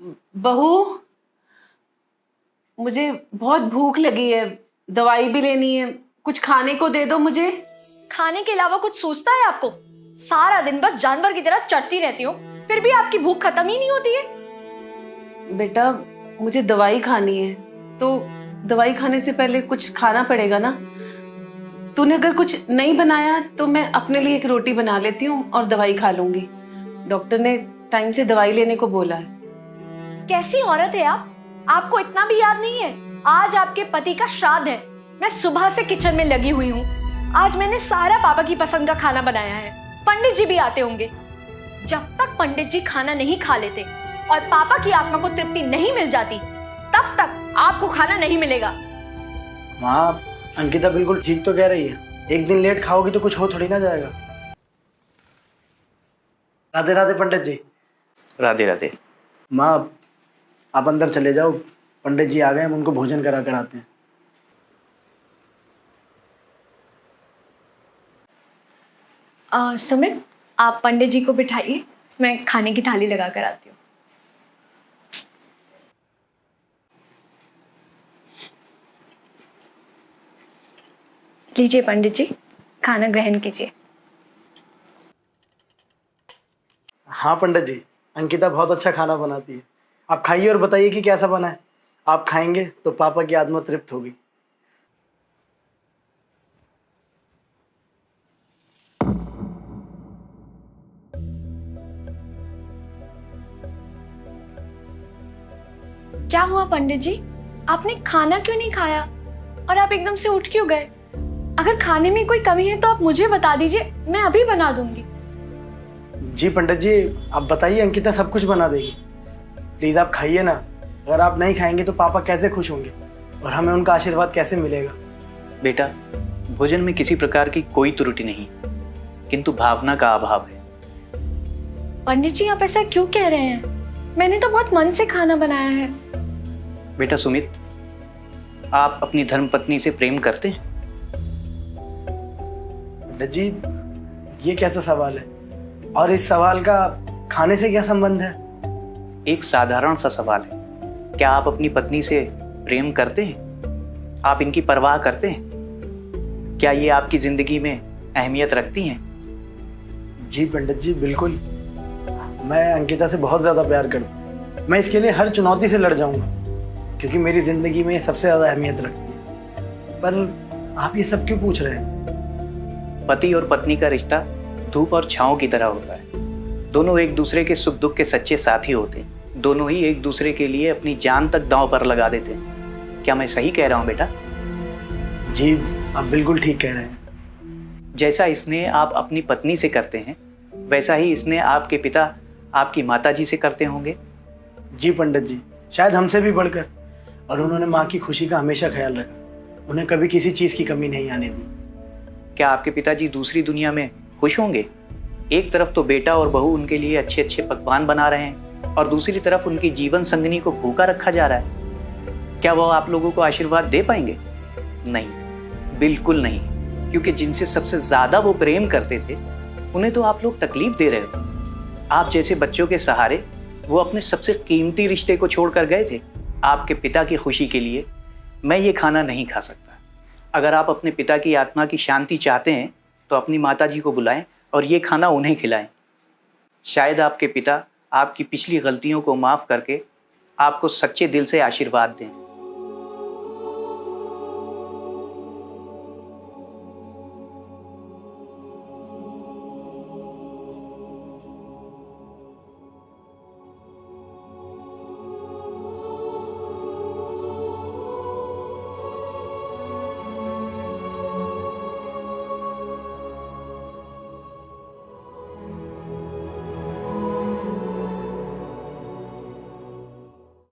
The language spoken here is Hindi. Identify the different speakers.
Speaker 1: बहू, मुझे बहुत भूख लगी है, दवाई भी लेनी है, कुछ खाने को दे दो मुझे।
Speaker 2: खाने के अलावा कुछ सोचता है आपको? सारा दिन बस जानवर की तरह चरती रहती हो, फिर भी आपकी भूख खत्म ही नहीं होती है।
Speaker 1: बेटा, मुझे दवाई खानी है, तो दवाई खाने से पहले कुछ खाना पड़ेगा ना। तूने अगर कुछ नहीं बनाया तो मैं अपने लिए एक रोटी बना लेती हूँ और दवाई खा लूंगी। डॉक्टर ने टाइम से दवाई लेने को बोला है।
Speaker 2: कैसी औरत है आप? आपको इतना भी याद नहीं है? आज आपके पति का श्राद्ध है। मैं सुबह से किचन में लगी हुई हूँ। आज मैंने सारा पापा की पसंद का खाना बनाया है। पंडित जी भी आते होंगे। जब तक पंडित जी खाना नहीं खा लेते और पापा की आत्मा को तृप्ति नहीं मिल जाती, तब तक आपको खाना नहीं मिलेगा।
Speaker 3: माँ, अंकिता बिल्कुल ठीक तो कह रही है। एक दिन लेट खाओगी तो कुछ हो थोड़ी ना जाएगा। राधे राधे पंडित जी।
Speaker 4: राधे राधे।
Speaker 3: माँ, आप अंदर चले जाओ, पंडित जी आ गए, हम उनको भोजन करा कर आते हैं।
Speaker 2: सुमित, आप पंडित जी को बिठाइए, मैं खाने की थाली लगा कर आती हूँ। लीजिए पंडित जी, खाना ग्रहण कीजिए।
Speaker 3: हाँ पंडित जी, अंकिता बहुत अच्छा खाना बनाती है। आप खाइए और बताइए कि कैसा बना है। आप खाएंगे तो पापा की आत्मा तृप्त होगी।
Speaker 2: क्या हुआ पंडित जी? आपने खाना क्यों नहीं खाया और आप एकदम से उठ क्यों गए? अगर खाने में कोई कमी है तो आप मुझे बता दीजिए, मैं अभी बना दूंगी।
Speaker 3: जी पंडित जी, आप बताइए, अंकिता सब कुछ बना देगी। प्लीज आप खाइए ना। अगर आप नहीं खाएंगे तो पापा कैसे खुश होंगे और हमें उनका आशीर्वाद कैसे मिलेगा?
Speaker 4: बेटा, भोजन में किसी प्रकार की कोई त्रुटि नहीं, किंतु भावना का अभाव है।
Speaker 2: पंडित जी, आप ऐसा क्यों कह रहे हैं? मैंने तो बहुत मन से खाना बनाया है।
Speaker 4: बेटा सुमित, आप अपनी धर्मपत्नी से प्रेम करते हैं?
Speaker 3: पंडित जी, ये कैसा सवाल है? और इस सवाल का खाने से क्या संबंध है?
Speaker 4: एक साधारण सा सवाल है। क्या आप अपनी पत्नी से प्रेम करते हैं? आप इनकी परवाह करते हैं? क्या ये आपकी जिंदगी में अहमियत रखती हैं?
Speaker 3: जी पंडित जी, बिल्कुल। मैं अंकिता से बहुत ज़्यादा प्यार करता हूँ। मैं इसके लिए हर चुनौती से लड़ जाऊंगा, क्योंकि मेरी ज़िंदगी में ये सबसे ज़्यादा अहमियत रखती है। पर आप ये सब क्यों पूछ रहे हैं?
Speaker 4: पति और पत्नी का रिश्ता धूप और छांव की तरह होता है। दोनों एक दूसरे के सुख दुख के सच्चे साथी होते हैं। दोनों ही एक दूसरे के लिए अपनी जान तक दांव पर लगा देते हैं। क्या मैं सही कह रहा हूँ बेटा?
Speaker 3: जी, आप बिल्कुल ठीक कह रहे हैं।
Speaker 4: जैसा स्नेह आप अपनी पत्नी से करते हैं, वैसा ही स्नेह आपके पिता आपकी माता जी से करते होंगे।
Speaker 3: जी पंडित जी, शायद हमसे भी बढ़कर। और उन्होंने माँ की खुशी का हमेशा ख्याल रखा। उन्हें कभी किसी चीज़ की कमी नहीं आने दी।
Speaker 4: क्या आपके पिताजी दूसरी दुनिया में खुश होंगे? एक तरफ तो बेटा और बहू उनके लिए अच्छे अच्छे पकवान बना रहे हैं और दूसरी तरफ उनकी जीवन संगिनी को भूखा रखा जा रहा है। क्या वो आप लोगों को आशीर्वाद दे पाएंगे? नहीं, बिल्कुल नहीं। क्योंकि जिनसे सबसे ज्यादा वो प्रेम करते थे, उन्हें तो आप लोग तकलीफ दे रहे हो। आप जैसे बच्चों के सहारे वो अपने सबसे कीमती रिश्ते को छोड़कर गए थे आपके पिता की खुशी के लिए। मैं ये खाना नहीं खा सकता। अगर आप अपने पिता की आत्मा की शांति चाहते हैं तो अपनी माता जी को बुलाएं और ये खाना उन्हें खिलाएं। शायद आपके पिता आपकी पिछली गलतियों को माफ़ करके आपको सच्चे दिल से आशीर्वाद दें।